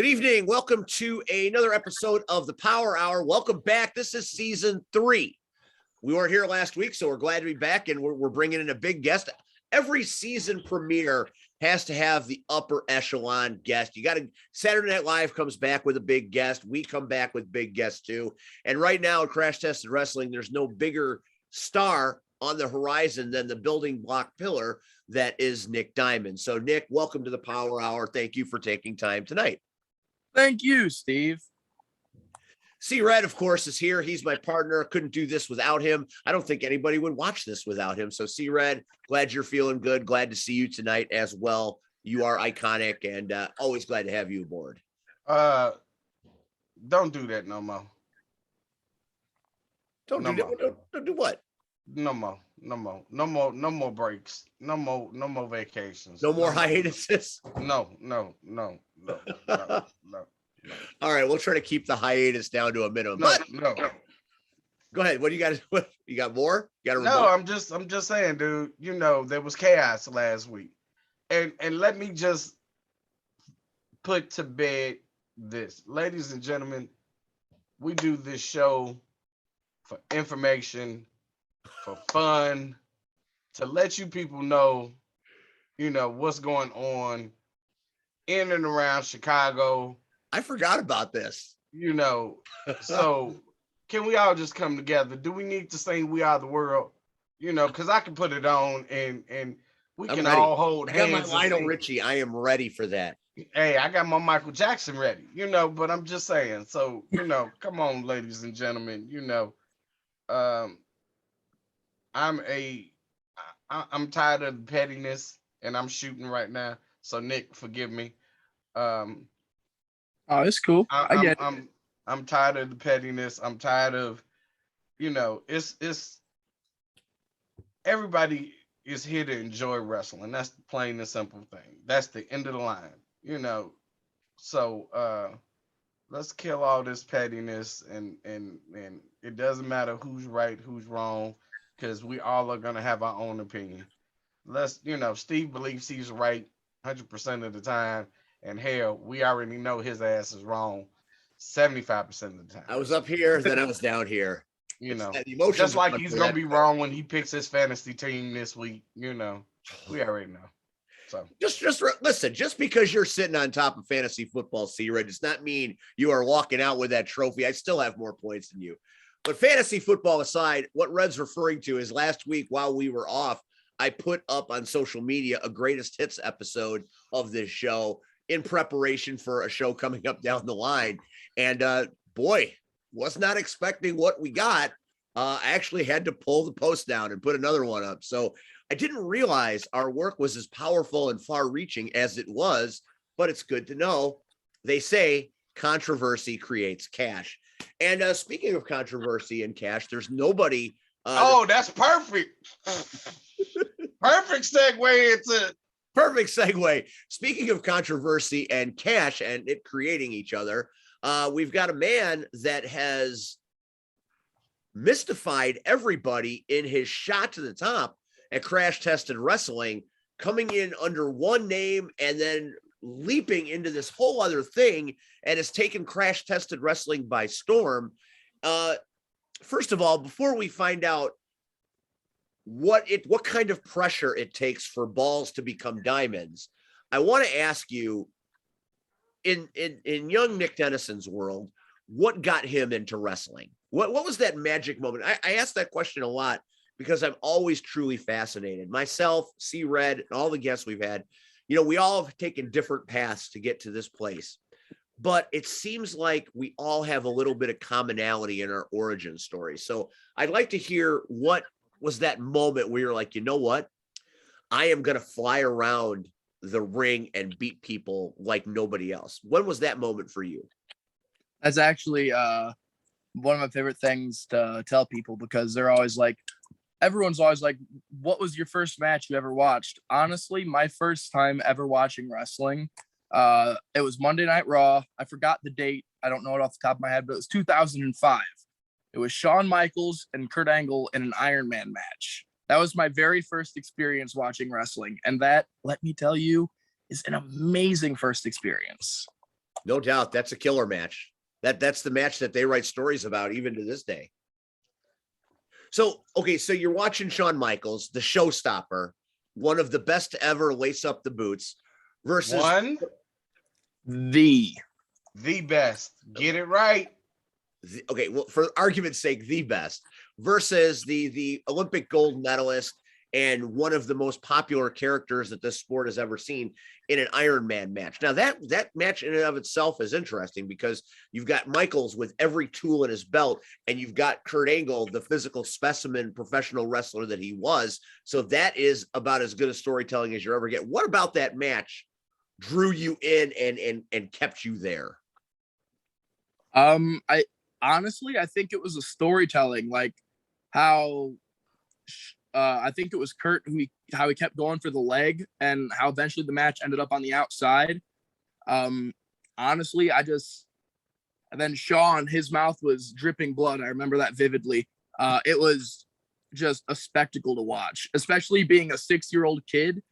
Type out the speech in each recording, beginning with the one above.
Good evening. Welcome to another episode of the Power Hour. Welcome back. This is season 3. We weren't here last week, so we're glad to be back, and we're bringing in a big guest. Every season premiere has to have the upper echelon guest. You got to, Saturday Night Live comes back with a big guest. We come back with big guests too. And right now at Crash Tested Wrestling, there's no bigger star on the horizon than the building block pillar that is Nick Diamond. So Nick, welcome to the Power Hour. Thank you for taking time tonight. Thank you, Steve. C-Red, of course, is here. He's my partner. Couldn't do this without him. I don't think anybody would watch this without him. So C-Red, glad you're feeling good. Glad to see you tonight as well. You are iconic, and always glad to have you aboard. Don't do that no more. Don't do what? No more breaks. No more vacations. No more hiatuses. No. All right, we'll try to keep the hiatus down to a minimum. No. Go ahead. What do you got? What you got more? You got No, I'm just saying, dude. You know, there was chaos last week. And let me just put to bed this. Ladies and gentlemen, we do this show for information, for fun, to let you people know, what's going on in and around Chicago. I forgot about this. So can we all just come together? Do we need to sing "We Are the World"? Because I can put it on and we can all hold hands. I got my Lionel Richie. I am ready for that. Hey, I got my Michael Jackson ready. But I'm just saying. So come on, ladies and gentlemen. I'm tired of the pettiness, and I'm shooting right now. So Nick, forgive me. Oh, it's cool. I'm tired of the pettiness. I'm tired of, it's everybody is here to enjoy wrestling. That's the plain and simple thing. That's the end of the line, So let's kill all this pettiness, and it doesn't matter who's right, who's wrong, because we all are gonna have our own opinion. Steve believes he's right 100% of the time. And hell, we already know his ass is wrong 75% of the time. I was up here, then I was down here. Just like he's gonna be wrong when he picks his fantasy team this week. We already know. So just listen. Just because you're sitting on top of fantasy football, C-Red, does not mean you are walking out with that trophy. I still have more points than you. But fantasy football aside, what Red's referring to is last week while we were off, I put up on social media a greatest hits episode of this show in preparation for a show coming up down the line. And boy, was not expecting what we got. I actually had to pull the post down and put another one up. So I didn't realize our work was as powerful and far reaching as it was, but it's good to know. They say controversy creates cash. And speaking of controversy and cash, there's nobody. That's perfect. Perfect segue into Perfect segue. Speaking of controversy and cash and it creating each other, we've got a man that has mystified everybody in his shot to the top at Crash Tested Wrestling, coming in under one name and then leaping into this whole other thing, and has taken Crash Tested Wrestling by storm. First of all, before we find out what kind of pressure it takes for balls to become diamonds, I want to ask you, in young Nick Dennison's world, what got him into wrestling? What was that magic moment? I ask that question a lot because I'm always truly fascinated. Myself, C-Red, and all the guests we've had, we all have taken different paths to get to this place, but it seems like we all have a little bit of commonality in our origin story. So I'd like to hear what was that moment where you're like, you know what? I am going to fly around the ring and beat people like nobody else. When was that moment for you? That's actually one of my favorite things to tell people, because they're always like, everyone's always like, what was your first match you ever watched? Honestly, my first time ever watching wrestling, it was Monday Night Raw. I forgot the date. I don't know it off the top of my head, but it was 2005. It was Shawn Michaels and Kurt Angle in an Iron Man match. That was my very first experience watching wrestling. And that, let me tell you, is an amazing first experience. No doubt. That's a killer match. That's the match that they write stories about even to this day. So, okay, so you're watching Shawn Michaels, the showstopper, one of the best to ever lace up the boots, versus The best. Get it right. okay, well, for argument's sake, the best versus the Olympic gold medalist and one of the most popular characters that this sport has ever seen in an Iron Man match. Now that match in and of itself is interesting because you've got Michaels with every tool in his belt, and you've got Kurt Angle, the physical specimen professional wrestler that he was. So that is about as good a storytelling as you ever get. What about that match drew you in and kept you there? I honestly, I think it was a storytelling, like how I think it was Kurt how he kept going for the leg and how eventually the match ended up on the outside. Honestly, and then Shawn, his mouth was dripping blood. I remember that vividly. It was just a spectacle to watch, especially being a 6-year-old kid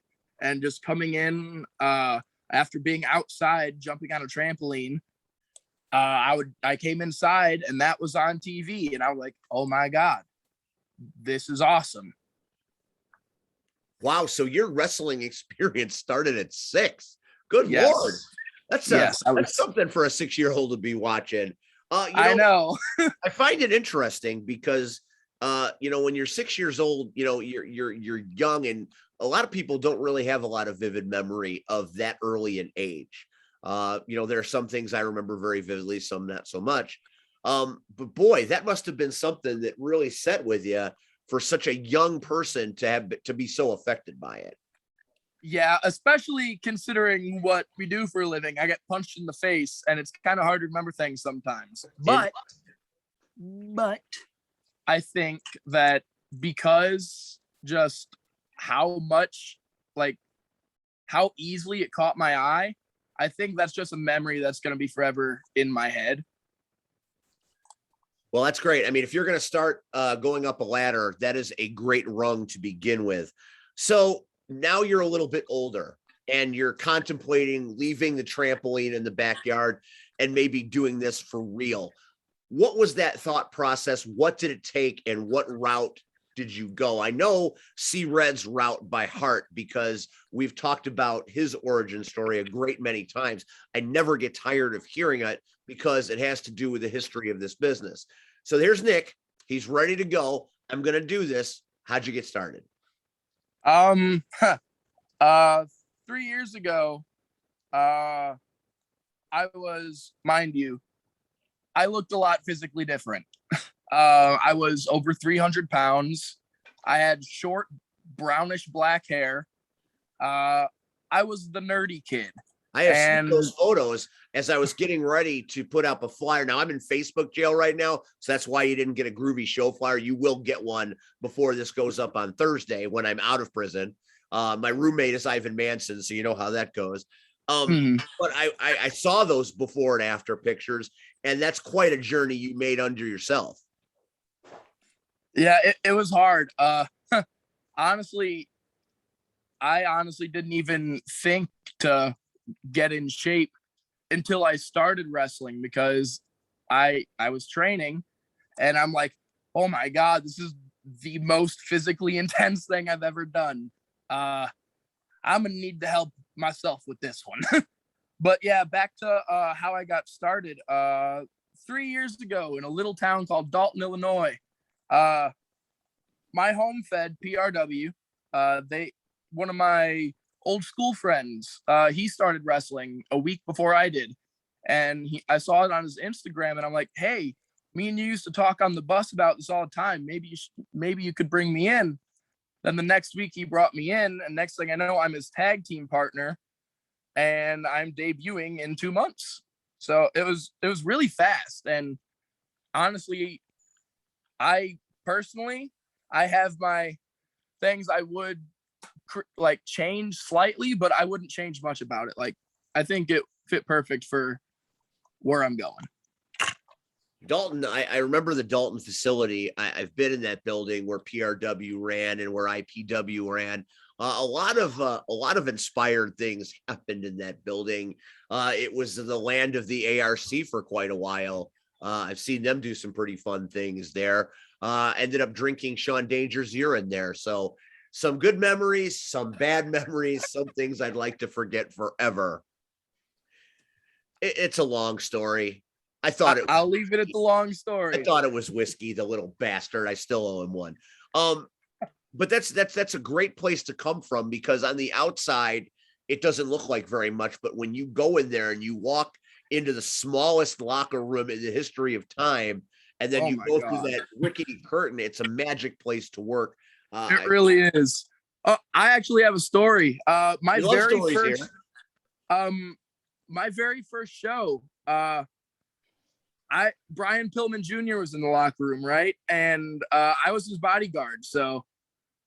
and just coming in after being outside, jumping on a trampoline. I came inside and that was on TV, and I was like, oh my God, this is awesome. Wow. So your wrestling experience started at 6. Good Yes. Lord. That's something for a 6-year-old to be watching. I know. I find it interesting because, when you're 6 years old, you're young, and a lot of people don't really have a lot of vivid memory of that early in age. There are some things I remember very vividly, some not so much. But boy, that must have been something that really set with you for such a young person to be so affected by it. Yeah, especially considering what we do for a living. I get punched in the face, and it's kind of hard to remember things sometimes. But I think that because just how much, like how easily it caught my eye, I think that's just a memory that's going to be forever in my head. Well, that's great. I mean, if you're going to start going up a ladder, that is a great rung to begin with. So now you're a little bit older and you're contemplating leaving the trampoline in the backyard and maybe doing this for real. What was that thought process? What did it take, and what route did you go? I know C-Red's route by heart because we've talked about his origin story a great many times. I never get tired of hearing it because it has to do with the history of this business. So there's Nick. He's ready to go. I'm going to do this. How'd you get started? 3 years ago, I was, mind you, I looked a lot physically different. I was over 300 pounds. I had short, brownish black hair. I was the nerdy kid. I have seen those photos as I was getting ready to put up a flyer. Now I'm in Facebook jail right now, so that's why you didn't get a Groovy Show flyer. You will get one before this goes up on Thursday when I'm out of prison. My roommate is Ivan Manson, so you know how that goes. But I saw those before and after pictures, and that's quite a journey you made under yourself. Yeah, it was hard. Honestly, I honestly didn't even think to get in shape until I started wrestling, because I was training and I'm like, oh my God, this is the most physically intense thing I've ever done. I'm gonna need to help myself with this one. But yeah, back to how I got started. 3 years ago in a little town called Dalton, Illinois. My home fed PRW. One of my old school friends, he started wrestling a week before I did, and I saw it on his Instagram, and I'm like, hey, me and you used to talk on the bus about this all the time. Maybe you could bring me in. Then the next week he brought me in, and next thing I know, I'm his tag team partner, and I'm debuting in 2 months. So it was really fast. And honestly, I personally, I have my things I would like change slightly, but I wouldn't change much about it. Like, I think it fit perfect for where I'm going. Dalton, I remember the Dalton facility. I've been in that building where PRW ran and where IPW ran. A lot of inspired things happened in that building. It was the land of the ARC for quite a while. I've seen them do some pretty fun things there. Ended up drinking Sean Danger's urine there. So some good memories, some bad memories, some things I'd like to forget forever. It's a long story. I'll leave it at the long I story. thought it was whiskey, the little bastard. I still owe him one. But that's a great place to come from, because on the outside it doesn't look like very much, but when you go in there and you walk into the smallest locker room in the history of time, and then Oh you my go God. through that rickety curtain, it's a magic place to work. It really is. I actually have a story. We love stories here. My very first show, Brian Pillman Jr. was in the locker room, right? And I was his bodyguard. So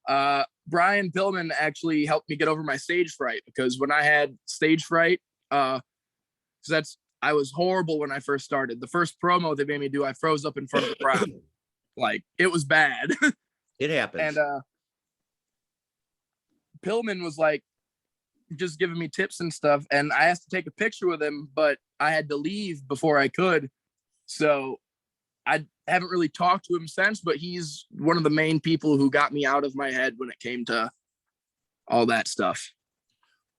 Brian Pillman actually helped me get over my stage fright, because when I had stage fright, I was horrible when I first started. The first promo they made me do, I froze up in front of the crowd. Like, it was bad. It happens. And Pillman was like just giving me tips and stuff, and I asked to take a picture with him, but I had to leave before I could. So I haven't really talked to him since, but he's one of the main people who got me out of my head when it came to all that stuff.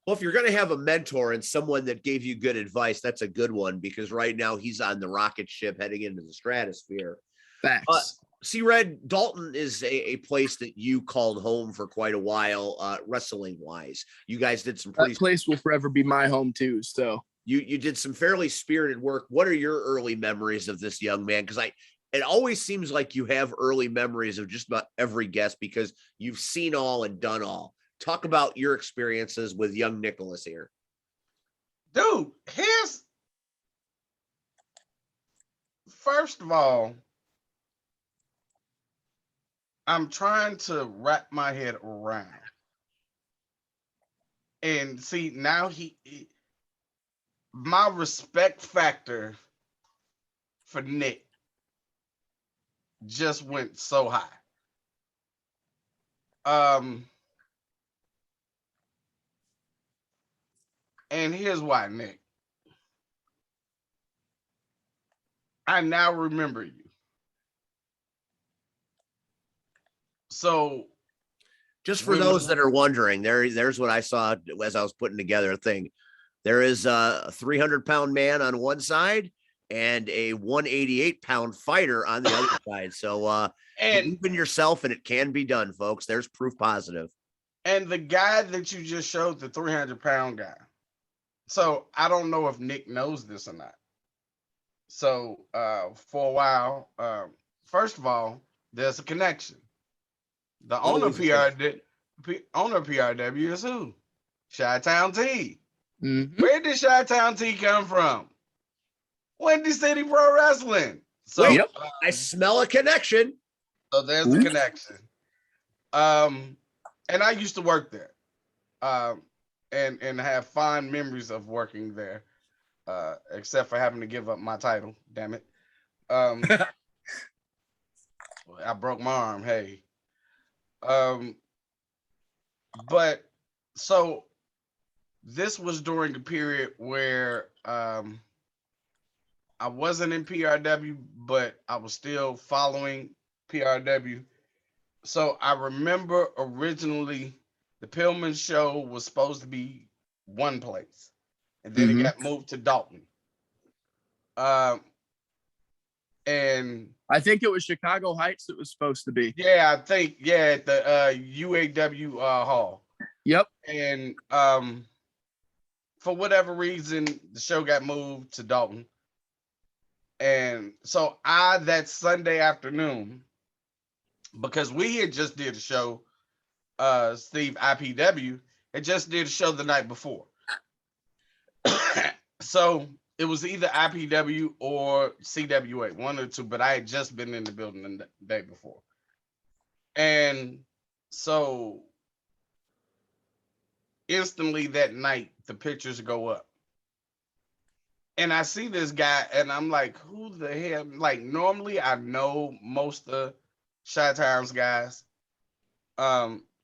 Well, if you're going to have a mentor and someone that gave you good advice, that's a good one, because right now he's on the rocket ship heading into the stratosphere. Facts. See, Red, Dalton is a place that you called home for quite a while, wrestling wise. You guys did some pretty. That place will forever be my home too. So you did some fairly spirited work. What are your early memories of this young man? Because it always seems like you have early memories of just about every guest, because you've seen all and done all. Talk about your experiences with young Nicholas here. Dude, first of all, I'm trying to wrap my head around. And see, now my respect factor for Nick just went so high. And here's why, Nick. I now remember you. So, just for those that are wondering, there's what I saw as I was putting together a thing. There is a 300-pound man on one side and a 188-pound fighter on the other side. So believe in yourself, and it can be done, folks. There's proof positive. And the guy that you just showed, the 300-pound guy. So I don't know if Nick knows this or not. So for a while, first of all, there's a connection. The owner of PRW is who? Chi-Town T. Mm-hmm. Where did Chi-Town T come from? Windy City Pro Wrestling. So I smell a connection. So there's the connection. And I used to work there. And have fond memories of working there. Except for having to give up my title. Damn it. I broke my arm. Hey. But so this was during a period where I wasn't in PRW, but I was still following PRW. So I remember originally the Pillman show was supposed to be one place, and then it got moved to Dalton. And I think it was Chicago Heights it was supposed to be. Yeah, I think, at the UAW hall. Yep. And for whatever reason, the show got moved to Dalton. And so that Sunday afternoon, because we had just did a show, Steve IPW had just did a show the night before. So it was either IPW or CWA, one or two, but I had just been in the building the day before. And so instantly that night, the pictures go up. And I see this guy, and I'm like, who the hell? Like, normally I know most of Chi-Town's guys.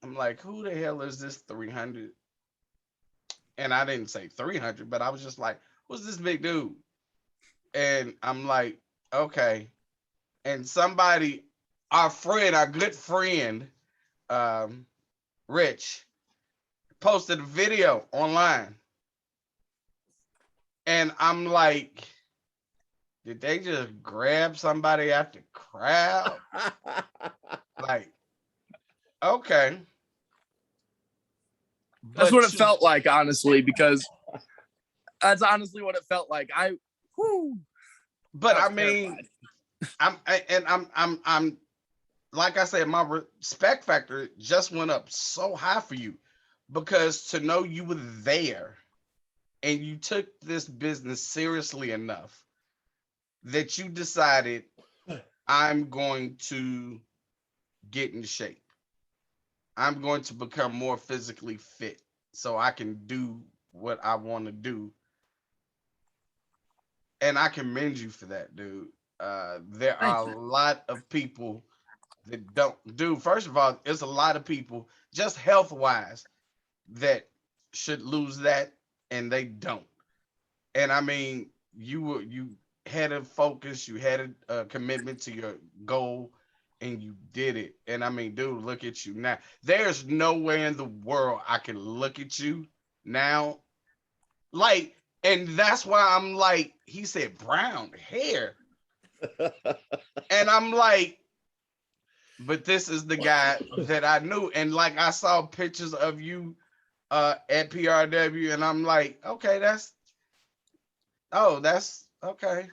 I'm like, who the hell is this 300? And I didn't say 300, but I was just like, who's this big dude? And I'm like, okay. And somebody, our friend, our good friend, um, Rich, posted a video online. And I'm like, did they just grab somebody at the crowd? Like, okay. That's But what it felt like, honestly, because that's honestly what it felt like. but I I was mean, terrified. I'm like I said, my respect factor just went up so high for you because to know you were there and you took this business seriously enough that you decided I'm going to get in shape. I'm going to become more physically fit so I can do what I want to do. And I commend you for that, dude. There Thank are you. a lot of people that don't do. First of all, there's a lot of people just health wise that should lose that and they don't. And I mean, you had a focus, you had a commitment to your goal, and you did it. And I mean, dude, look at you now. There's nowhere in the world I can look at you now, like, and that's why I'm like, he said brown hair, and I'm like, but this is the guy that I knew, and like I saw pictures of you at PRW, and I'm like, okay, that's okay.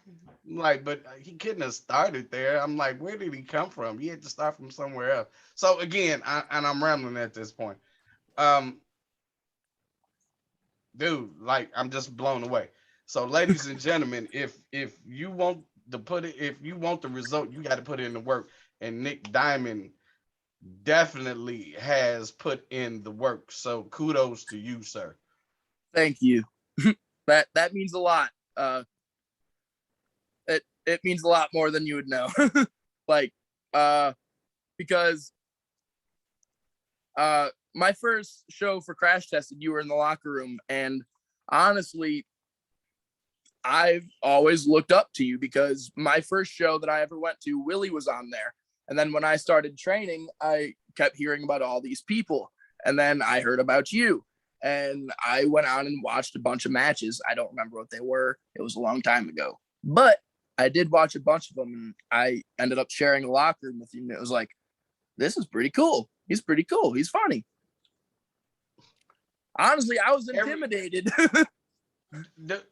Like, but he couldn't have started there. I'm like, where did he come from? He had to start from somewhere else. So again, I'm rambling at this point. Um, dude, like I'm just blown away. So, ladies and gentlemen, if you want to put it, if you want the result, you got to put in the work. And Nick Diamond definitely has put in the work. So kudos to you, sir. Thank you. That means a lot. It means a lot more than you would know. Like, because my first show for Crash Tested, you were in the locker room, and honestly, I've always looked up to you because my first show that I ever went to, Willie was on there. And then when I started training, I kept hearing about all these people. And then I heard about you. And I went on and watched a bunch of matches. I don't remember what they were. It was a long time ago. But I did watch a bunch of them. And I ended up sharing a locker room with you. And it was like, this is pretty cool. He's pretty cool. He's funny. Honestly, I was intimidated.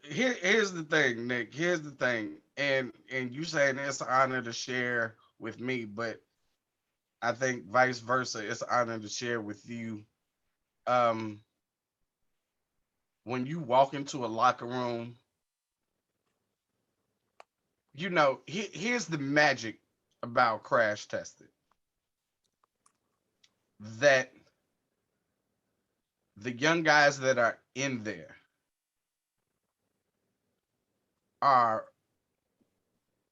Here's the thing, Nick. Here's the thing, and you saying it's an honor to share with me, but I think vice versa, it's an honor to share with you. Um, when you walk into a locker room, you know, here's the magic about Crash Tested that the young guys that are in there are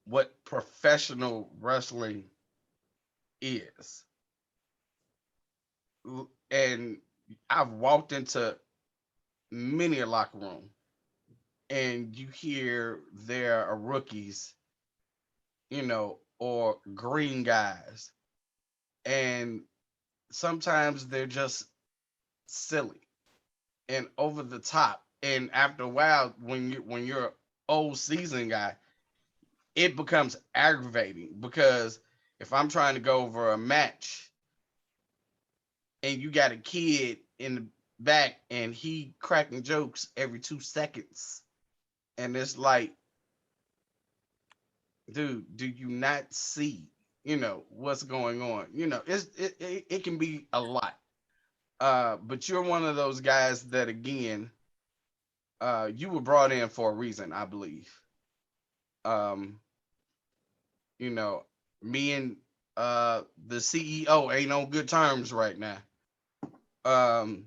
what professional wrestling is. And I've walked into many a locker room and you hear there are rookies, you know, or green guys. And sometimes they're just silly and over the top. And after a while, when you're an old seasoned guy, it becomes aggravating because if I'm trying to go over a match and you got a kid in the back and he cracking jokes every 2 seconds, and it's like, dude, do you not see, you know, what's going on? You know, it can be a lot. But you're one of those guys that again, you were brought in for a reason, I believe. Um, you know, me and the CEO ain't on good terms right now. Um,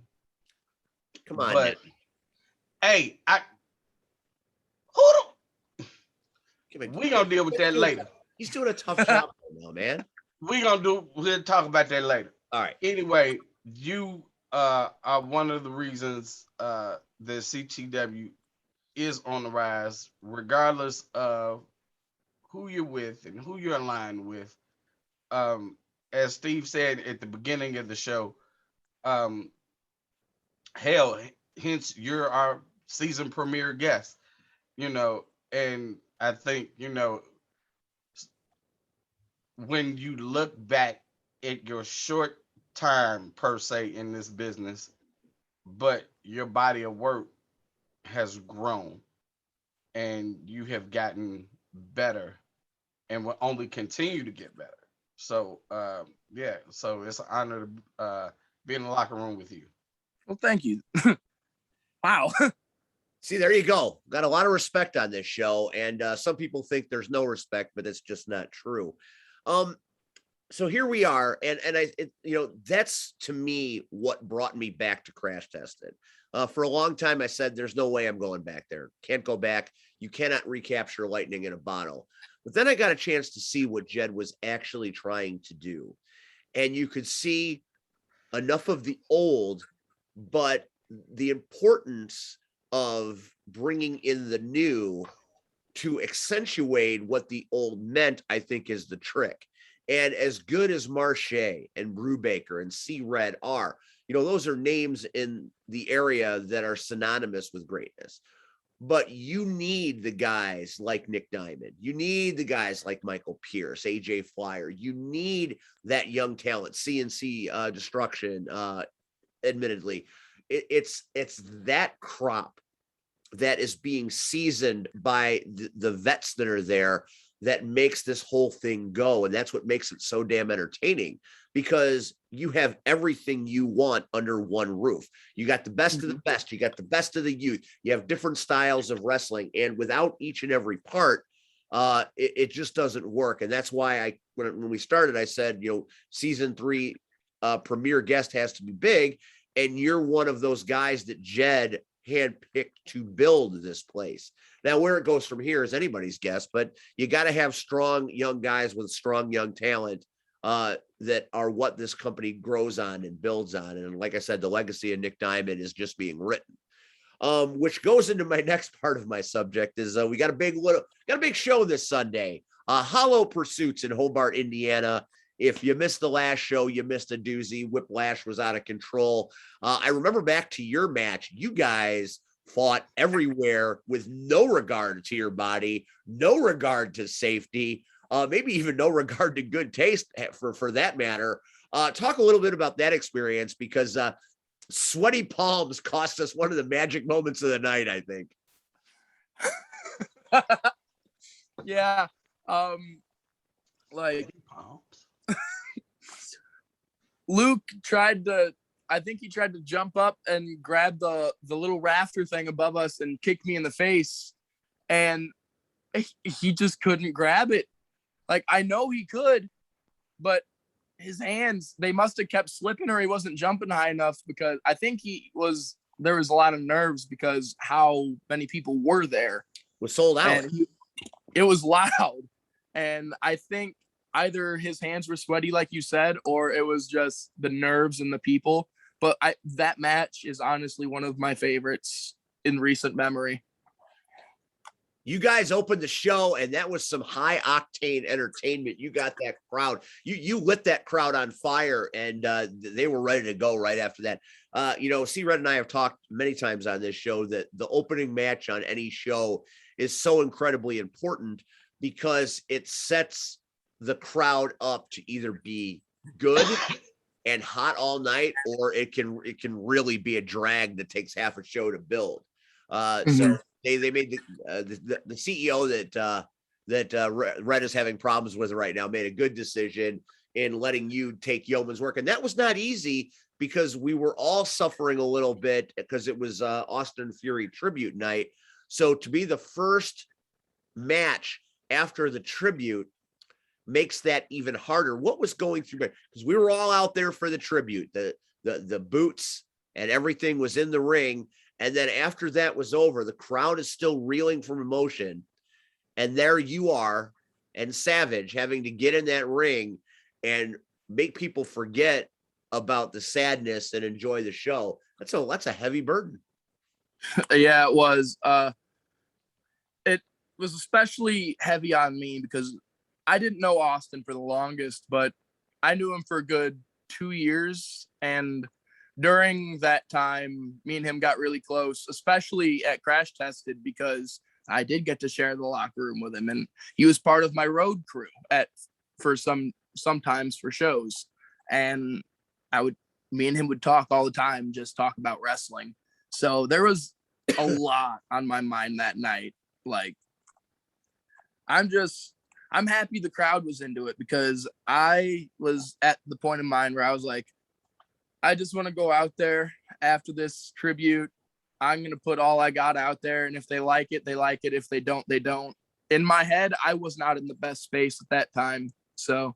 Come on, but Nick. hey, we gonna deal with that later. He's doing a tough job right now, man. We'll talk about that later. All right. Anyway, you are one of the reasons that CTW is on the rise, regardless of who you're with and who you're aligned with. Um, as Steve said at the beginning of the show, um, hell, hence you're our season premiere guest, you know, and I think, you know, when you look back at your short time per se in this business, but your body of work has grown and you have gotten better and will only continue to get better. So yeah, so it's an honor to be in the locker room with you. Well, thank you. Wow. See, there you go. Got a lot of respect on this show, and some people think there's no respect, but it's just not true. Um, so here we are, and that's to me what brought me back to Crash Tested. For a long time, I said there's no way I'm going back there. Can't go back. You cannot recapture lightning in a bottle. But then I got a chance to see what Jed was actually trying to do, and you could see enough of the old, but the importance of bringing in the new to accentuate what the old meant, I think is the trick. And as good as Marche and Brubaker and C Red are, those are names in the area that are synonymous with greatness. But you need the guys like Nick Diamond. You need the guys like Michael Pierce, AJ Flyer. You need that young talent, CNC Destruction, admittedly. It's that crop that is being seasoned by the vets that are there that makes this whole thing go. And that's what makes it so damn entertaining, because you have everything you want under one roof. You got the best of the best. You got the best of the youth. You have different styles of wrestling. And without each and every part, it just doesn't work. And that's why when we started, I said, season 3 premiere guest has to be big. And you're one of those guys that Jed handpicked to build this place. Now, where it goes from here is anybody's guess, but you got to have strong young guys with strong young talent that are what this company grows on and builds on. And like I said, the legacy of Nick Diamond is just being written. Which goes into my next part of my subject is we got a big show this Sunday. Hollow Pursuits in Hobart, Indiana. If you missed the last show, you missed a doozy. Whiplash was out of control. I remember back to your match, you guys fought everywhere with no regard to your body, no regard to safety, maybe even no regard to good taste for that matter. Talk a little bit about that experience, because sweaty palms cost us one of the magic moments of the night, I think. Yeah. Like Luke I think he tried to jump up and grab the little rafter thing above us and kick me in the face. And he just couldn't grab it. Like, I know he could, but his hands, they must have kept slipping, or he wasn't jumping high enough, because I think there was a lot of nerves because how many people were there. Was sold out. It was loud. And I think either his hands were sweaty, like you said, or it was just the nerves and the people. But that match is honestly one of my favorites in recent memory. You guys opened the show, and that was some high octane entertainment. You got that crowd. You lit that crowd on fire, and they were ready to go right after that. C Red and I have talked many times on this show that the opening match on any show is so incredibly important, because it sets the crowd up to either be good and hot all night, or it can really be a drag that takes half a show to build. So they made the CEO that Red is having problems with right now made a good decision in letting you take Yeoman's work, and that was not easy, because we were all suffering a little bit because it was Austin Fury tribute night. So to be the first match after the tribute makes that even harder. What was going through? Because we were all out there for the tribute, the boots and everything was in the ring. And then after that was over, the crowd is still reeling from emotion. And there you are, and Savage having to get in that ring and make people forget about the sadness and enjoy the show. That's a heavy burden. Yeah, it was. It was especially heavy on me because I didn't know Austin for the longest, but I knew him for a good 2 years. And during that time, me and him got really close, especially at Crash Tested, because I did get to share the locker room with him, and he was part of my road crew for sometimes for shows. And me and him would talk all the time, just talk about wrestling. So there was a lot on my mind that night. Like, I'm happy the crowd was into it, because I was at the point in mind where I was like, I just want to go out there after this tribute. I'm going to put all I got out there. And if they like it, they like it. If they don't, they don't. In my head, I was not in the best space at that time. So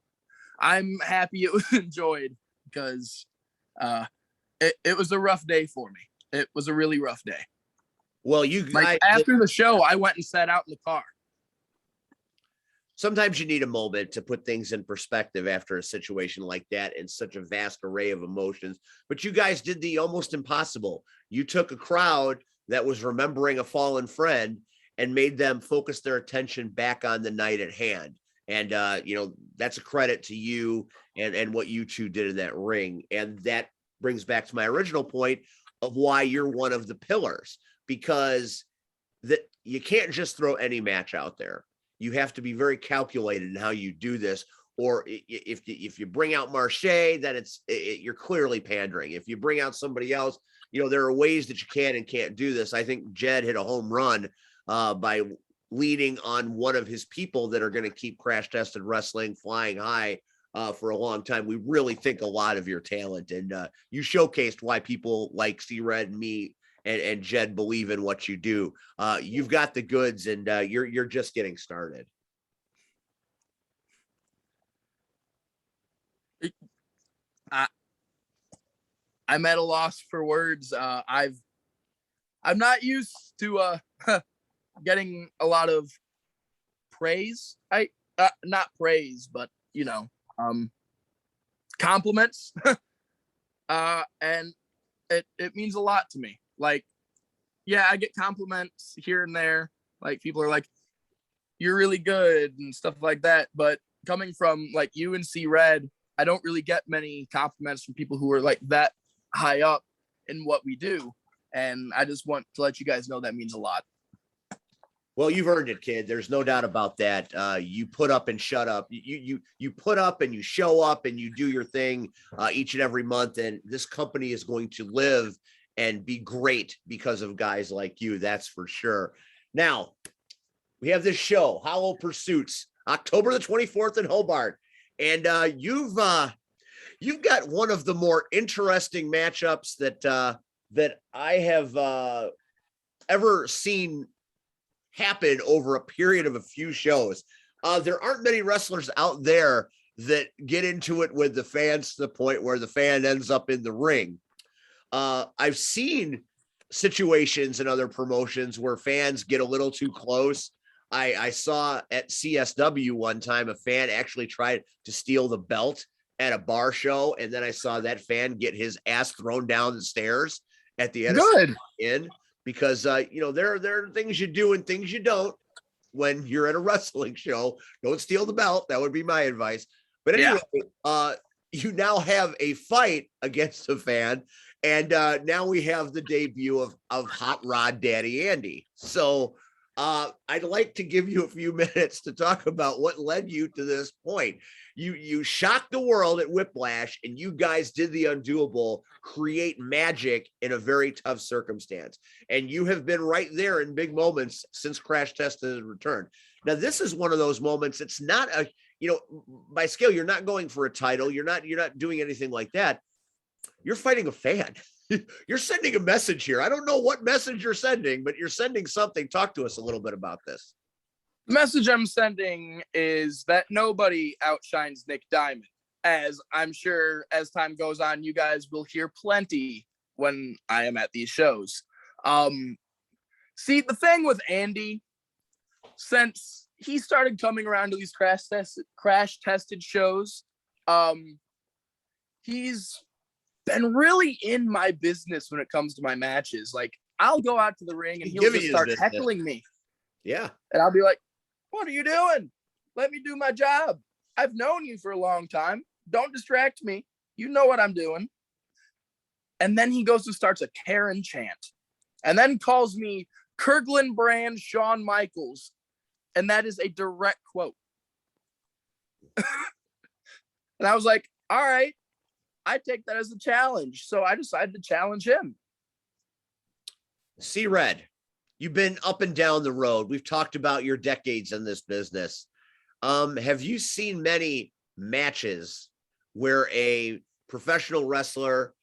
I'm happy it was enjoyed, because it was a rough day for me. It was a really rough day. Well, you like after the show, I went and sat out in the car. Sometimes you need a moment to put things in perspective after a situation like that and such a vast array of emotions. But you guys did the almost impossible. You took a crowd that was remembering a fallen friend and made them focus their attention back on the night at hand. And, that's a credit to you and what you two did in that ring. And that brings back to my original point of why you're one of the pillars, because that you can't just throw any match out there. You have to be very calculated in how you do this. Or if you bring out Marche, then you're clearly pandering. If you bring out somebody else, there are ways that you can and can't do this. I think Jed hit a home run by leading on one of his people that are going to keep Crash Tested Wrestling flying high for a long time. We really think a lot of your talent, and you showcased why people like C-Red and me and Jed believe in what you do. You've got the goods, and you're just getting started. I'm at a loss for words. I'm not used to getting a lot of praise. Not praise, but compliments. And it means a lot to me. Like, yeah, I get compliments here and there. Like, people are like, you're really good and stuff like that. But coming from like you and C-Red, I don't really get many compliments from people who are like that high up in what we do. And I just want to let you guys know that means a lot. Well, you've earned it, kid. There's no doubt about that. You put up and shut up. You put up and you show up and you do your thing each and every month. And this company is going to live and be great because of guys like you. That's for sure. Now, we have this show, Hollow Pursuits, October the 24th in Hobart. And you've got one of the more interesting matchups that I have ever seen happen over a period of a few shows. There aren't many wrestlers out there that get into it with the fans to the point where the fan ends up in the ring. I've seen situations in other promotions where fans get a little too close. I saw at CSW one time a fan actually tried to steal the belt at a bar show, and then I saw that fan get his ass thrown down the stairs at the end. Good. Because there are things you do and things you don't when you're at a wrestling show. Don't steal the belt. That would be my advice. But anyway, you now have a fight against a fan, and now we have the debut of Hot Rod Daddy Andy. So I'd like to give you a few minutes to talk about what led you to this point. You shocked the world at Whiplash, and you guys did the undoable, create magic in a very tough circumstance. And you have been right there in big moments since Crash Tested returned. Now, this is one of those moments. It's not by scale, you're not going for a title. You're not doing anything like that. You're fighting a fan. You're sending a message here. I don't know what message you're sending, but you're sending something. Talk to us a little bit about this. The message I'm sending is that nobody outshines Nick Diamond. As I'm sure as time goes on, you guys will hear plenty when I am at these shows. See, the thing with Andy, since he started coming around to these crash tested shows, he's been really in my business when it comes to my matches. Like, I'll go out to the ring and He's he'll giving just you start his business. heckling me. Yeah. And I'll be like, what are you doing? Let me do my job. I've known you for a long time. Don't distract me. You know what I'm doing. And then he goes and starts a Karen chant and then calls me Kirkland brand Shawn Michaels. And that is a direct quote. And I was like, all right, I take that as a challenge. So I decided to challenge him. See, Red, you've been up and down the road. We've talked about your decades in this business. Have you seen many matches where a professional wrestler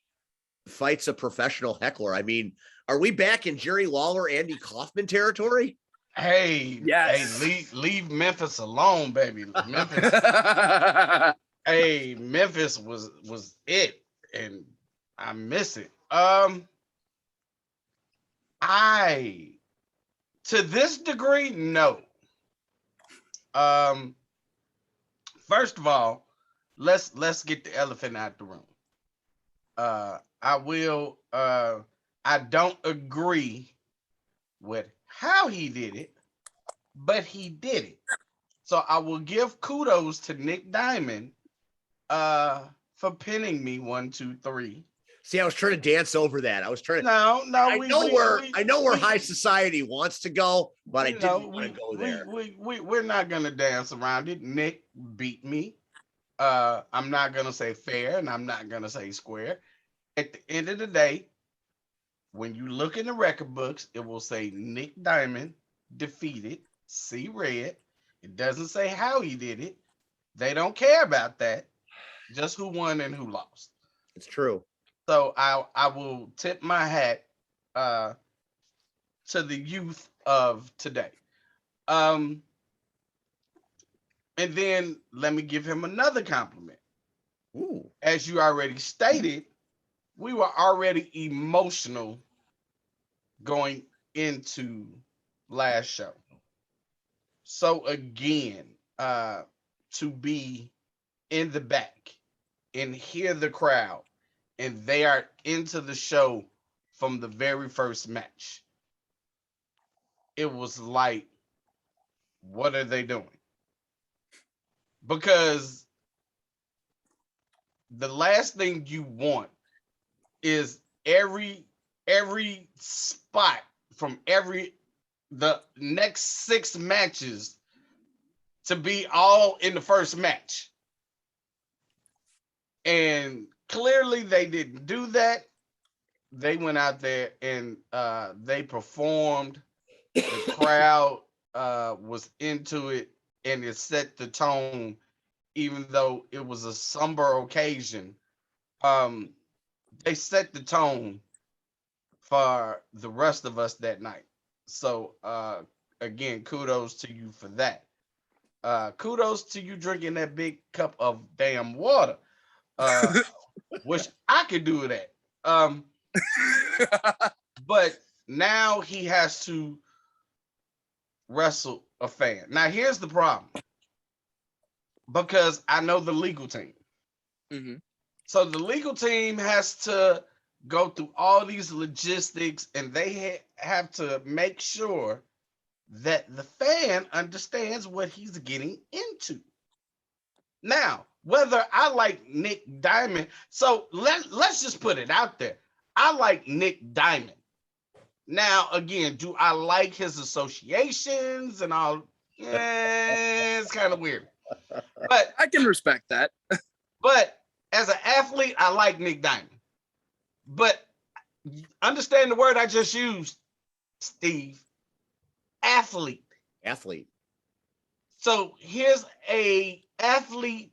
fights a professional heckler? I mean, are we back in Jerry Lawler, Andy Kaufman territory? Hey, Yes. hey, leave Memphis alone, baby. Memphis, hey, Memphis was it, and I miss it. I to this degree, no. First of all, let's get the elephant out the room. I don't agree with how he did it, but he did it. So I will give kudos to Nick Diamond for pinning me 1, 2, 3. See, I was trying to dance over that. I was trying to. No, I know where high society wants to go, but I didn't want to go there. We're not gonna dance around it. Nick beat me. I'm not gonna say fair, and I'm not gonna say square. At the end of the day, when you look in the record books, it will say Nick Diamond defeated C Red. It doesn't say how he did it. They don't care about that. Just who won and who lost. It's true. So I will tip my hat to the youth of today. And then let me give him another compliment. Ooh. As you already stated, we were already emotional going into last show. So again, to be in the back and hear the crowd, and they are into the show from the very first match. It was like, what are they doing? Because the last thing you want is every spot from the next 6 matches to be all in the first match. And clearly they didn't do that. They went out there and they performed. The crowd was into it, and it set the tone, even though it was a somber occasion. They set the tone for the rest of us that night. So again, kudos to you for that. Kudos to you drinking that big cup of damn water. Wish I could do that. But now he has to wrestle a fan. Now here's the problem. Because I know the legal team. Mm-hmm. So the legal team has to go through all these logistics, and they have to make sure that the fan understands what he's getting into. Now, whether I like Nick Diamond, so let's just put it out there. I like Nick Diamond. Now, again, do I like his associations and all? It's kind of weird. But I can respect that. But as an athlete, I like Nick Diamond. But understand the word I just used, Steve. Athlete. Athlete. So here's a athlete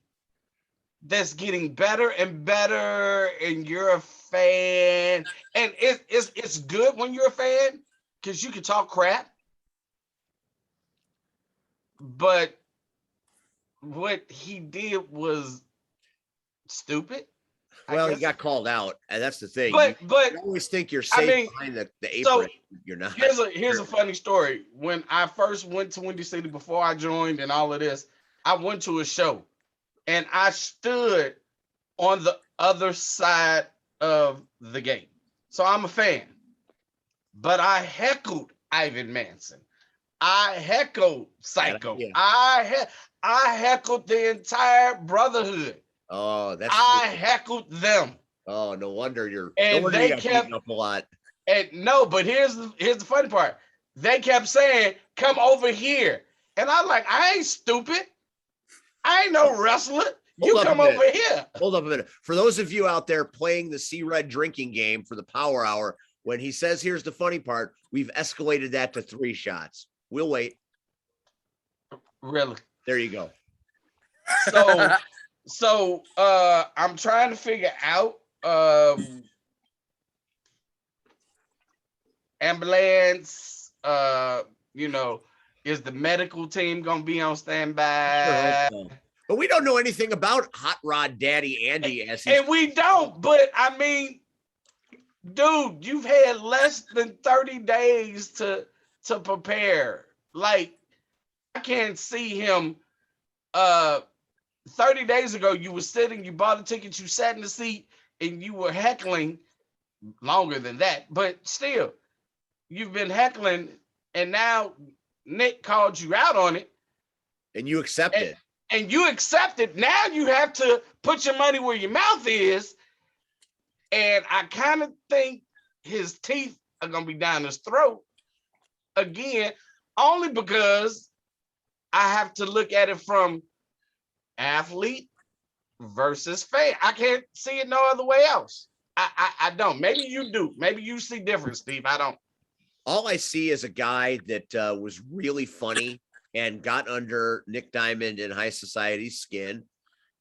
that's getting better and better, and you're a fan. And it's good when you're a fan because you can talk crap. But what he did was stupid. Well, he got called out, and that's the thing. But you always think you're safe behind the apron. So you're not. Here's a funny story. When I first went to Windy City before I joined and all of this, I went to a show, and I stood on the other side of the game. So I'm a fan. But I heckled Ivan Manson. I heckled Bad Psycho. idea. I heckled the entire Brotherhood. Oh, that's I heckled them. oh, no wonder And you they got kept beaten up a lot. and no, but here's the funny part. They kept saying, "Come over here," and I'm like, "I ain't stupid. I ain't no wrestler. You Hold up a come minute. over here." Hold up a minute. For those of you out there playing the C Red drinking game for the Power Hour, when he says, "Here's the funny part," we've escalated that to 3 shots. We'll wait. Really? There you go. So I'm trying to figure out ambulance, is the medical team gonna be on Sure standby? hope so. But we don't know anything about Hot Rod Daddy Andy as he's And we don't, but I mean, dude, you've had less than 30 days to prepare. Like, I can't see him 30 days ago. You were sitting, you bought a ticket, you sat in the seat, and you were heckling longer than that, but still, you've been heckling, and now Nick called you out on it, and you accept it. and you accept it. Now you have to put your money where your mouth is, and I kind of think his teeth are gonna be down his throat again, only because I have to look at it from athlete versus fan. I can't see it no other way else. I don't. Maybe you do. Maybe you see different, Steve. I don't. All I see is a guy that was really funny and got under Nick Diamond and High Society's skin,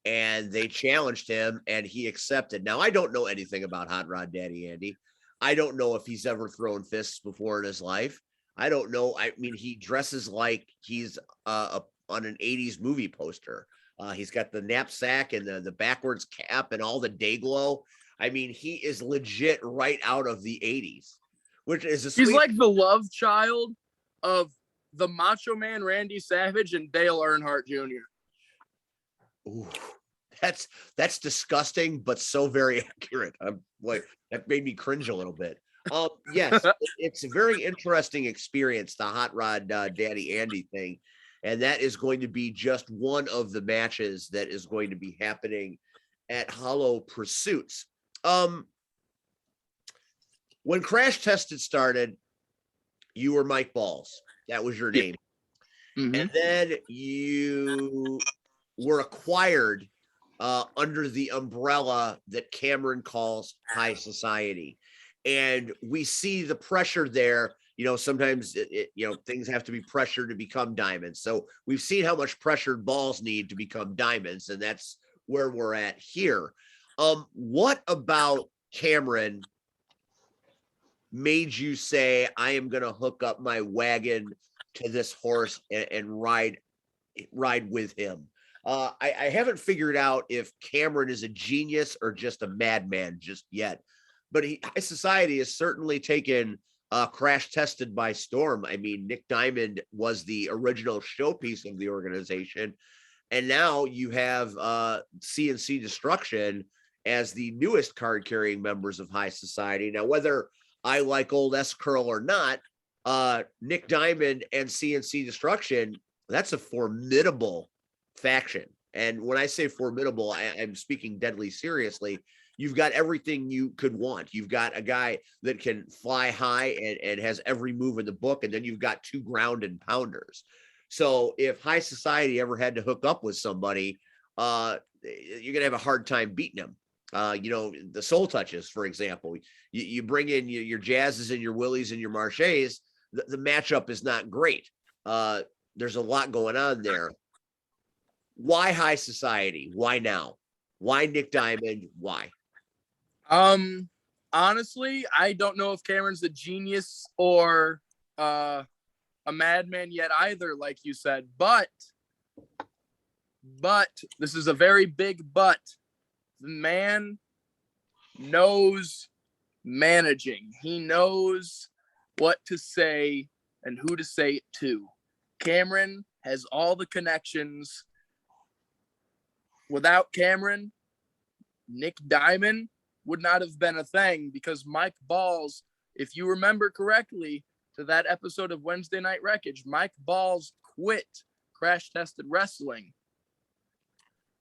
and they challenged him and he accepted. Now, I don't know anything about Hot Rod Daddy Andy. I don't know if he's ever thrown fists before in his life. I don't know. I mean, he dresses like he's on an 80s movie poster. He's got the knapsack and the backwards cap and all the day glow. I mean, he is legit right out of the 80s, which is He's like the love child of the Macho Man Randy Savage and Dale Earnhardt Jr. Ooh, that's disgusting, but so very accurate. I'm like, that made me cringe a little bit. Yes, it's a very interesting experience, the Hot Rod Daddy Andy thing, and that is going to be just one of the matches that is going to be happening at Hollow Pursuits. When Crash Tested started, you were Mike Balls. That was your name. Mm-hmm. And then you were acquired under the umbrella that Cameron calls High Society. And we see the pressure there. You know, sometimes things have to be pressured to become diamonds. So we've seen how much pressured Balls need to become diamonds, and that's where we're at here. What about Cameron made you say, I am going to hook up my wagon to this horse and ride with him? I haven't figured out if Cameron is a genius or just a madman just yet, but High Society has certainly taken Crash Tested by storm. I mean, Nick Diamond was the original showpiece of the organization, and now you have CNC Destruction as the newest card-carrying members of High Society. Now, whether I like old S-Curl or not, Nick Diamond and CNC Destruction, that's a formidable faction. And when I say formidable, I'm speaking deadly seriously. You've got everything you could want. You've got a guy that can fly high and has every move in the book, and then you've got 2 ground and pounders. So if High Society ever had to hook up with somebody, you're gonna have a hard time beating them. The Soul Touches, for example, you bring in your Jazzes and your Willies and your Marches, the matchup is not great. There's a lot going on there. Why High Society? Why now? Why Nick Diamond? Why? Honestly, I don't know if Cameron's a genius or a madman yet either, like you said, but this is a very big but. The man knows managing. He knows what to say and who to say it to. Cameron has all the connections. Without Cameron, Nick Diamond would not have been a thing because Mike Balls, if you remember correctly, to that episode of Wednesday Night Wreckage, Mike Balls quit Crash Tested Wrestling.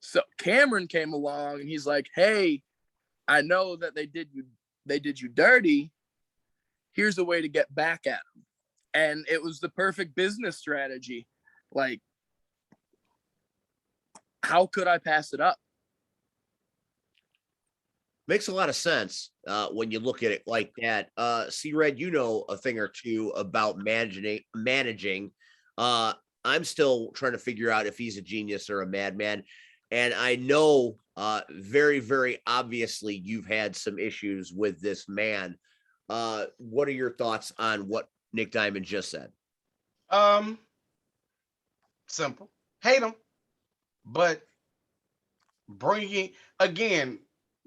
So Cameron came along and he's like, hey, I know that they did you dirty. Here's a way to get back at them. And it was the perfect business strategy. Like, how could I pass it up? Makes a lot of sense when you look at it like that. C-Red, you know a thing or two about managing. I'm still trying to figure out if he's a genius or a madman. And I know very, very obviously you've had some issues with this man. What are your thoughts on what Nick Diamond just said? Simple. Hate him, but bringing again,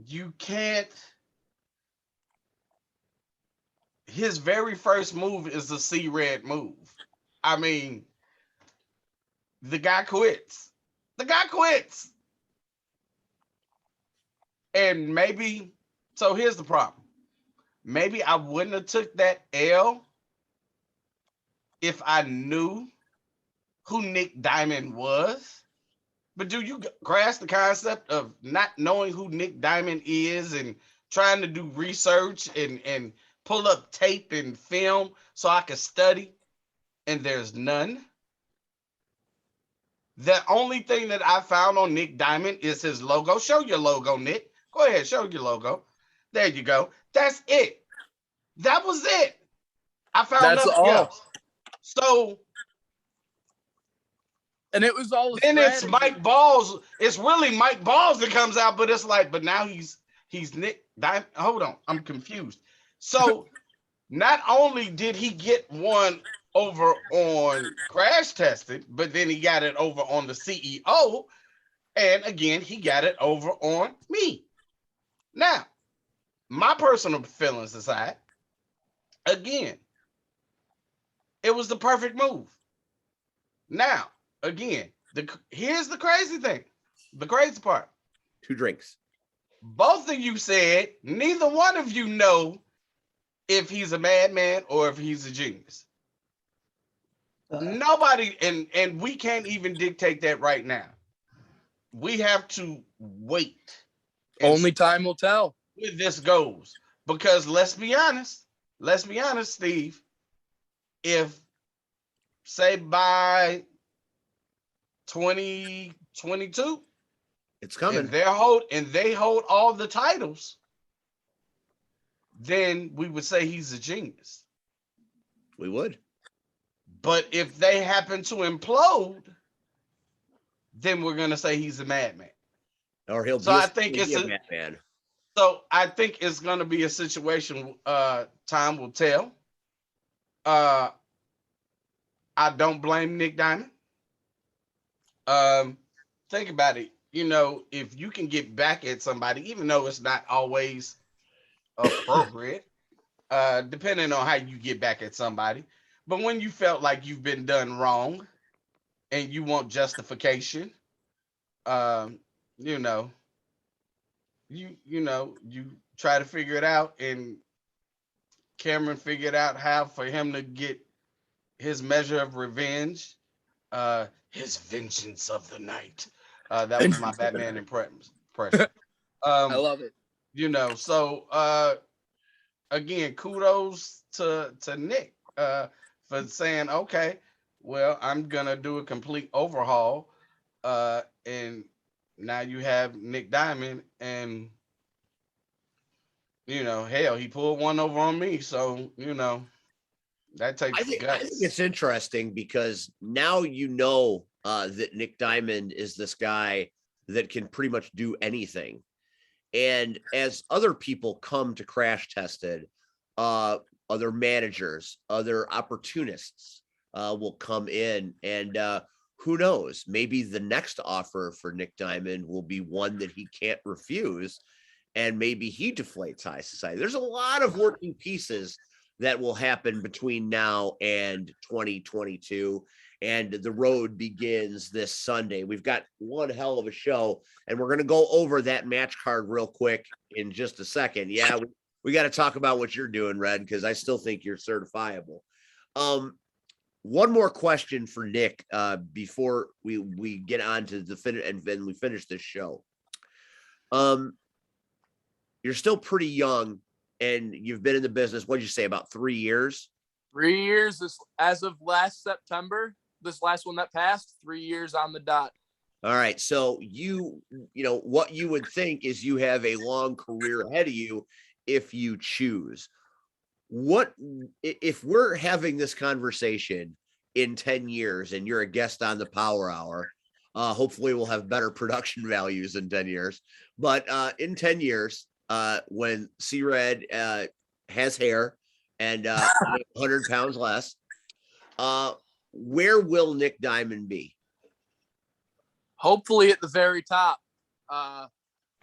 you can't. His very first move is the C-Red move. I mean, the guy quits. The guy quits. And maybe, so here's the problem. Maybe I wouldn't have took that L if I knew who Nick Diamond was. But do you grasp the concept of not knowing who Nick Diamond is and trying to do research and pull up tape and film so I could study? And there's none. The only thing that I found on Nick Diamond is his logo. Show your logo, Nick. Go ahead, show your logo. There you go. That's it. That was it. I found That's nothing all. else. So and it was all then it's Mike Balls. It's really Mike Balls that comes out, but it's like, but now he's Nick Diamond. Hold on, I'm confused. So not only did he get one over on Crash Tested, but then he got it over on the CEO, and again he got it over on me. Now, my personal feelings aside, again, it was the perfect move. Now, again, here's the crazy thing, the crazy part. 2 drinks. Both of you said neither one of you know if he's a madman or if he's a genius. Nobody, and we can't even dictate that right now. We have to wait. Only time will tell where this goes. Because let's be honest, Steve, if say by 2022, it's coming, and they hold all the titles, then we would say he's a genius. We would. But if they happen to implode, then we're gonna say he's a madman. Or he'll so be I think it's a madman. So I think it's gonna be a situation time will tell. I don't blame Nick Diamond. Think about it. You know, if you can get back at somebody, even though it's not always appropriate, depending on how you get back at somebody. But when you felt like you've been done wrong and you want justification, you know, you try to figure it out, and Cameron figured out how for him to get his measure of revenge, his vengeance of the night. That was my Batman impression. I love it. You know, so again, kudos to Nick for saying, okay, well, I'm gonna do a complete overhaul, and now you have Nick Diamond, and you know, hell, he pulled one over on me, so you know, that takes I think guts. it's interesting because now you know that Nick Diamond is this guy that can pretty much do anything. And as other people come to Crash Tested, other managers, other opportunists will come in, and who knows, maybe the next offer for Nick Diamond will be one that he can't refuse, and maybe he deflates high society. There's a lot of working pieces that will happen between now and 2022. And the road begins this Sunday. We've got one hell of a show, and we're going to go over that match card real quick in just a second. Yeah, we got to talk about what you're doing, Red, because I still think you're certifiable. One more question for Nick before we get on to the finish and then we finish this show. You're still pretty young, and you've been in the business. What'd you say, about 3 years? 3 years as of last September. This last one that passed, 3 years on the dot. All right. So you know, what you would think is you have a long career ahead of you if you choose. What if we're having this conversation in 10 years and you're a guest on the Power Hour? Hopefully we'll have better production values in 10 years. But in 10 years, when C-Red has hair and 100 pounds less, where will Nick Diamond be? Hopefully at the very top.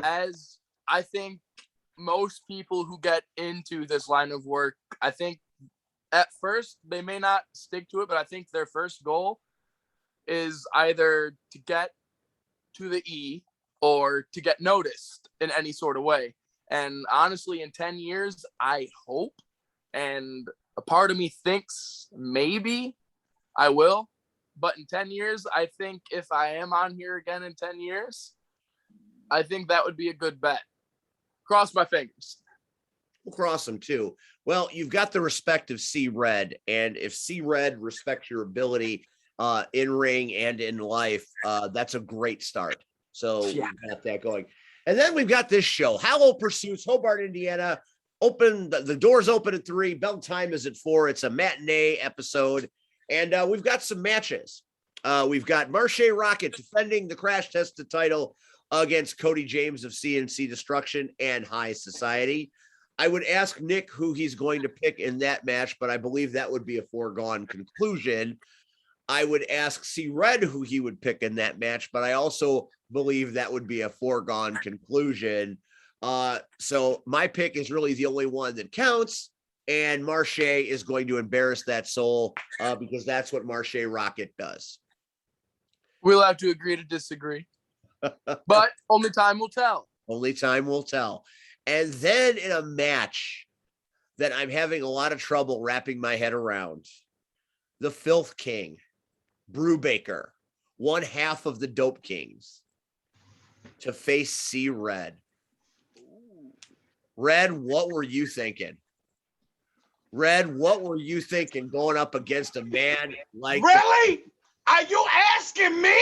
As I think most people who get into this line of work, I think at first they may not stick to it, but I think their first goal is either to get to the E or to get noticed in any sort of way. And honestly, in 10 years, I hope, and a part of me thinks maybe I will, but in 10 years, I think if I am on here again in 10 years, I think that would be a good bet. Cross my fingers. We'll cross them too. Well, you've got the respect of C-Red, and if C-Red respects your ability in ring and in life, that's a great start. So Yeah. we've got that going. And then we've got this show, Hollow Pursuits, Hobart, Indiana. Open, the doors open at 3. Bell time is at 4. It's a matinee episode. And we've got some matches. We've got Marshe Rockett defending the Crash Tested title against Cody James of CNC Destruction and High Society. I would ask Nick who he's going to pick in that match, but I believe that would be a foregone conclusion. I would ask C-Red who he would pick in that match, but I also believe that would be a foregone conclusion. So my pick is really the only one that counts. And Marshe is going to embarrass that soul because that's what Marshe Rockett does. We'll have to agree to disagree. But only time will tell. Only time will tell. And then in a match that I'm having a lot of trouble wrapping my head around, the Filth King, Brubaker, one half of the Dope Kings, to face C-Red. Red, what were you thinking? Red, what were you thinking going up against a man like... Really? Are you asking me?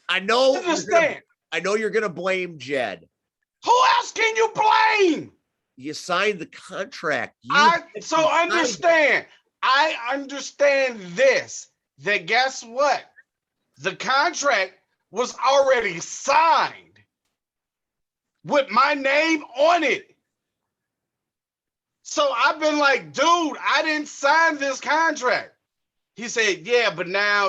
I know. Understand. I know you're gonna blame Jed. Who else can you blame? You signed the contract. Understand. I understand this. That guess what? The contract was already signed with my name on it. So I've been like, dude, I didn't sign this contract. He said, yeah, but now,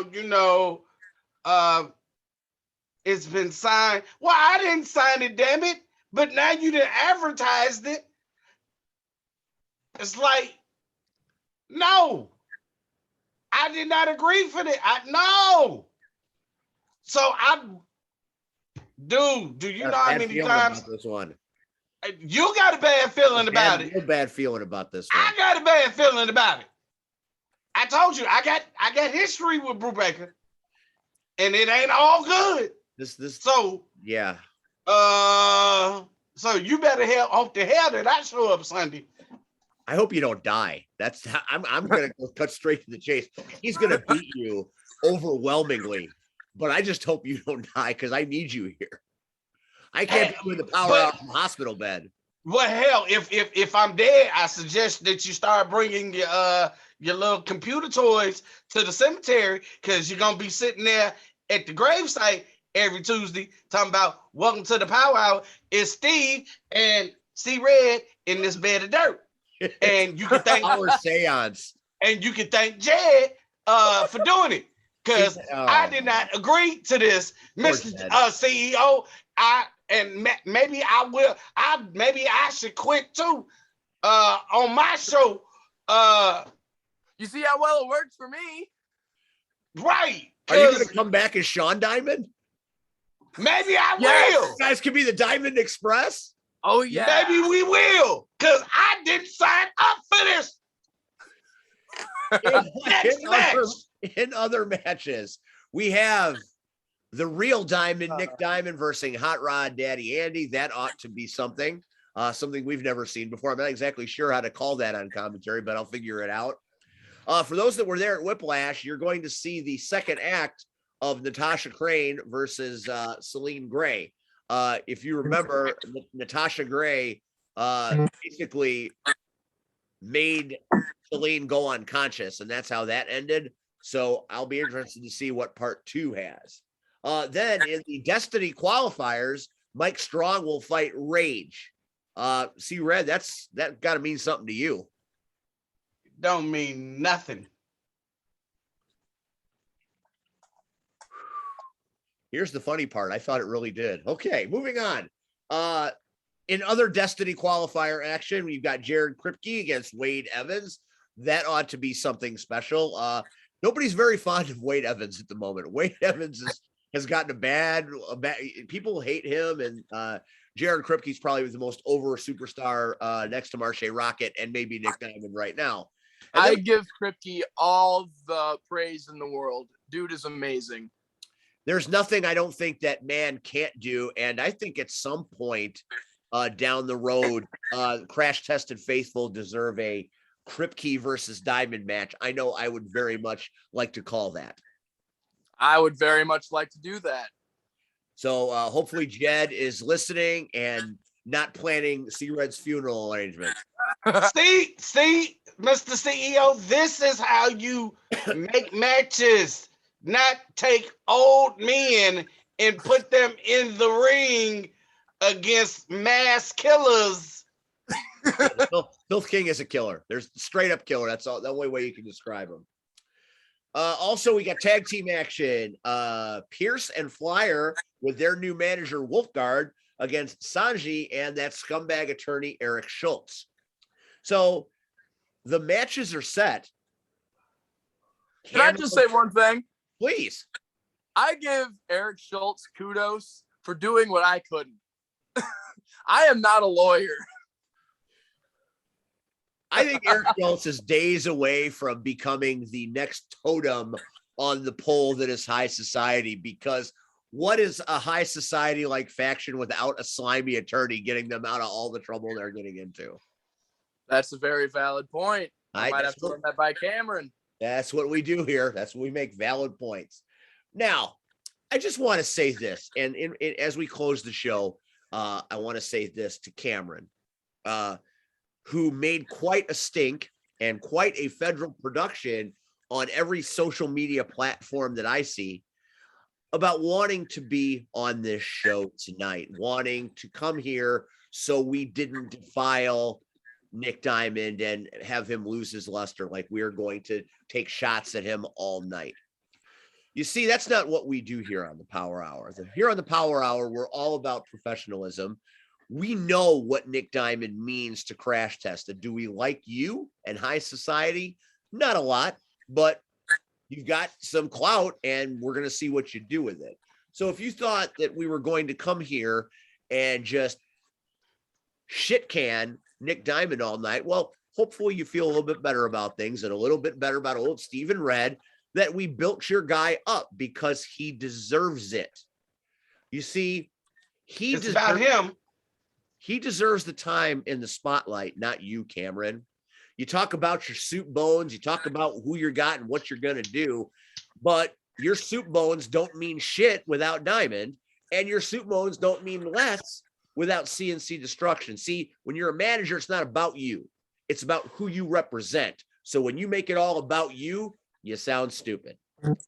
it's been signed. Well, I didn't sign it, damn it. But now you done advertised it. It's like, no, I did not agree for that. No. So dude, do you know how many times this one? You got a bad feeling about it? No bad feeling about this one. I got a bad feeling about it. I told you, I got history with Brubaker, and it ain't all good. So yeah. So you better hope to hell that I show up Sunday. I hope you don't die. I'm gonna cut straight to the chase. He's gonna beat you overwhelmingly, but I just hope you don't die because I need you here. I can't be in the Power out from the hospital bed. Well, hell, if I'm dead, I suggest that you start bringing your little computer toys to the cemetery, because you're gonna be sitting there at the gravesite every Tuesday talking about welcome to the Power Hour. It's Steve and C-Red in this bed of dirt. And you can thank our seance. And you can thank Jed for doing it. Because I did not agree to this, Mr. CEO. and maybe I will. Maybe I should quit too. On my show. You see how well it works for me? Right. Are you going to come back as Sean Diamond? Maybe I Yes. will. You guys could be the Diamond Express. Oh yeah. Maybe we will. Because I didn't sign up for this. Next match. In other matches, we have the real Diamond, Nick Diamond versus Hot Rod Daddy Andy. That ought to be something. Something we've never seen before. I'm not exactly sure how to call that on commentary, but I'll figure it out. For those that were there at Whiplash, you're going to see the second act of Natasha Crane versus Celine Gray. If you remember, Natasha Gray basically made Celine go unconscious, and that's how that ended. So I'll be interested to see what part 2 has. Then in the Destiny qualifiers, Mike Strong will fight Rage. See, Red, that got to mean something to you. Don't mean nothing. Here's the funny part. I thought it really did. Okay, moving on. In other Destiny qualifier action, we've got Jared Kripke against Wade Evans. That ought to be something special. Nobody's very fond of Wade Evans at the moment. Wade Evans has gotten a bad. People hate him, and Jared Kripke's probably the most over superstar next to Marche Rocket and maybe Nick Diamond right now. I give Kripke all the praise in the world. Dude is amazing. There's nothing I don't think that man can't do. And I think at some point down the road, Crash Tested Faithful deserve a Kripke versus Diamond match. I know I would very much like to call that. I would very much like to do that. So hopefully Jed is listening and not planning C-Red's funeral arrangement. See, Mr. CEO, this is how you make matches, not take old men and put them in the ring against mass killers. Filth King is a killer. There's straight up killer. That's all the only way you can describe him. Also, we got tag team action. Pierce and Flyer with their new manager Wolfguard against Sanji and that scumbag attorney Eric Schultz. So the matches are set. Can I just say one thing? Please. I give Eric Schultz kudos for doing what I couldn't. I am not a lawyer. I think Eric Schultz is days away from becoming the next totem on the pole that is high society, because what is a high society like faction without a slimy attorney getting them out of all the trouble they're getting into? That's a very valid point. I might have to run that by Cameron. That's what we do here. That's what we make valid points. Now, I just want to say this, and as we close the show, I want to say this to Cameron, who made quite a stink and quite a federal production on every social media platform that I see about wanting to be on this show tonight, wanting to come here so we didn't defile Nick Diamond and have him lose his luster, like we're going to take shots at him all night. You see, that's not what we do here on the Power Hour. Here on the Power Hour, we're all about professionalism. We know what Nick Diamond means to Crash Tested. Do we like you and high society? Not a lot, but you've got some clout and we're going to see what you do with it. So if you thought that we were going to come here and just shit can Nick Diamond all night, well, hopefully you feel a little bit better about things and a little bit better about old Steven Red, that we built your guy up because he deserves it. You see, It's about him. He deserves the time in the spotlight, not you, Cameron. You talk about your soup bones, you talk about who you got and what you're going to do, but your soup bones don't mean shit without Diamond, and your soup bones don't mean less without CNC Destruction. See, when you're a manager, it's not about you. It's about who you represent. So when you make it all about you, you sound stupid.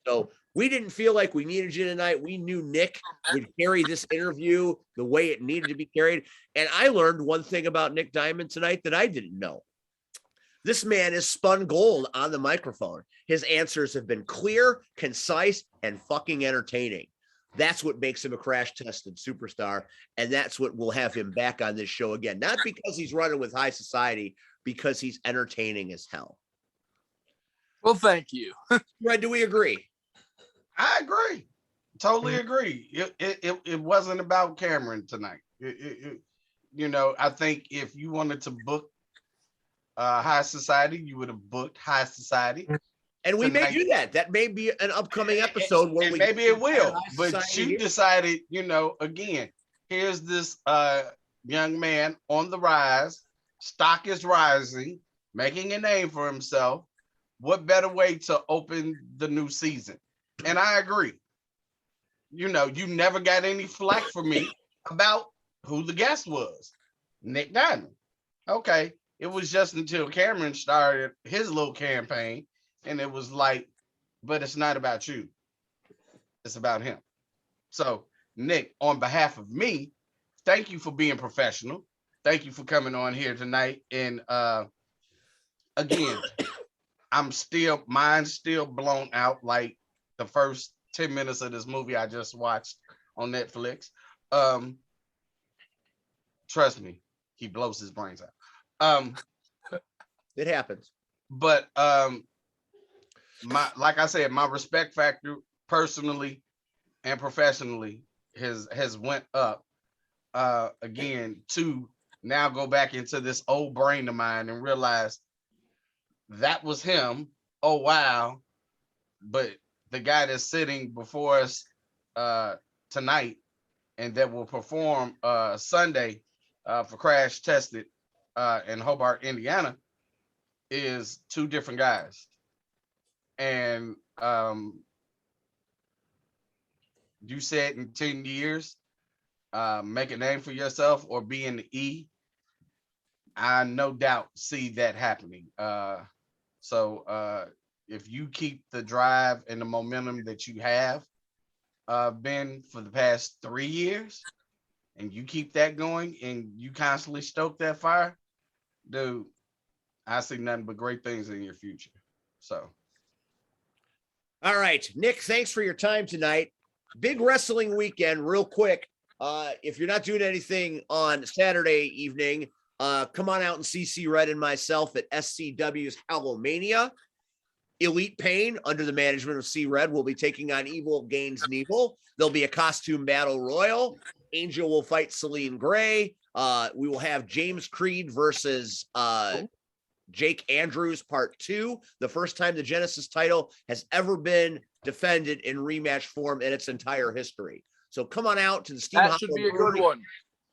So we didn't feel like we needed you tonight. We knew Nick would carry this interview the way it needed to be carried. And I learned one thing about Nick Diamond tonight that I didn't know. This man is spun gold on the microphone. His answers have been clear, concise, and fucking entertaining. That's what makes him a crash tested superstar. And that's what will have him back on this show again. Not because he's running with high society, because he's entertaining as hell. Well, thank you. Red, do we agree? I agree. Totally agree. It wasn't about Cameron tonight. I think if you wanted to book High Society, you would have booked High Society. And we may do that. That may be an upcoming episode where maybe it will. But you here. decided, again, here's this young man on the rise. Stock is rising, making a name for himself. What better way to open the new season? And I agree. You never got any flack from me about who the guest was. Nick Diamond. Okay. It was just until Cameron started his little campaign, and it was like, but it's not about you. It's about him. So, Nick, on behalf of me, thank you for being professional. Thank you for coming on here tonight. And again, mine's still blown out like the first 10 minutes of this movie I just watched on Netflix. Trust me, he blows his brains out. It happens. But like I said, my respect factor personally and professionally has went up again to now go back into this old brain of mine and realize that was him. Oh wow. But the guy that's sitting before us tonight and that will perform Sunday for Crash Tested in Hobart, Indiana, is two different guys. And you said in 10 years, make a name for yourself or be in the E. I no doubt see that happening. So if you keep the drive and the momentum that you have been for the past 3 years, and you keep that going and you constantly stoke that fire, dude, I see nothing but great things in your future. So. All right, Nick, thanks for your time tonight. Big wrestling weekend, real quick. If you're not doing anything on Saturday evening, come on out and see C Red and myself at SCW's Hallowmania. Elite Pain, under the management of C Red, will be taking on Evil Gaines Neville. There'll be a costume battle royal. Angel will fight Celine Gray. We will have James Creed versus Jake Andrews Part 2, the first time the Genesis title has ever been defended in rematch form in its entire history. So come on out to the Steam Hollow. That should be a good one.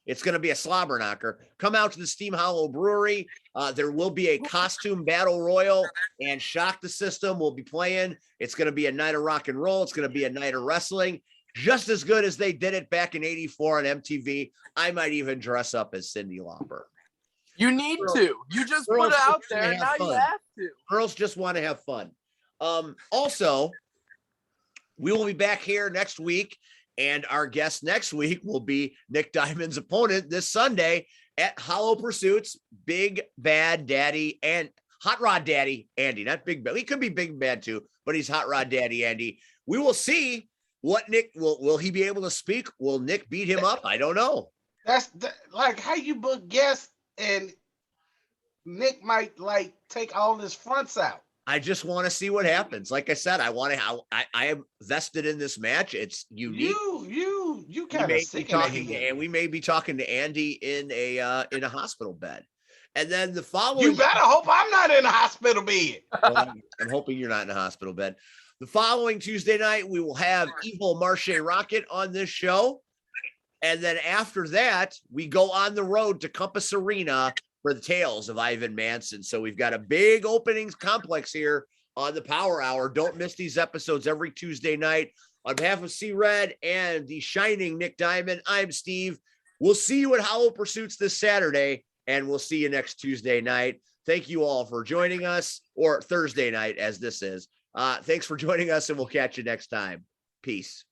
It's going to be a slobber knocker. Come out to the Steam Hollow Brewery. There will be a costume battle royal, and Shock the System will be playing. It's going to be a night of rock and roll. It's going to be a night of wrestling, just as good as they did it back in '84 on MTV. I might even dress up as Cyndi Lauper. You need to. You just put it out there, and now you have to. Girls just want to have fun. Also, we will be back here next week, and our guest next week will be Nick Diamond's opponent this Sunday at Hollow Pursuits, Big Bad Daddy and Hot Rod Daddy Andy. Not Big Bad. He could be Big Bad too, but he's Hot Rod Daddy Andy. We will see what Nick will he be able to speak? Will Nick beat him up? I don't know. That's like how you book guests and Nick might like take all his fronts out. I just want to see what happens. Like I said, I am vested in this match. It's unique. You kind of sick and we may be talking to Andy in a hospital bed. And then the following, you better hope I'm not in a hospital bed. Well, I'm hoping you're not in a hospital bed. The following Tuesday night, we will have Evil Marche Rocket on this show. And then after that, we go on the road to Compass Arena for the Tales of Ivan Manson. So we've got a big openings complex here on the Power Hour. Don't miss these episodes every Tuesday night. On behalf of C Red and the shining Nick Diamond, I'm Steve. We'll see you at Hollow Pursuits this Saturday, and we'll see you next Tuesday night. Thank you all for joining us, or Thursday night as this is. Thanks for joining us, and we'll catch you next time. Peace.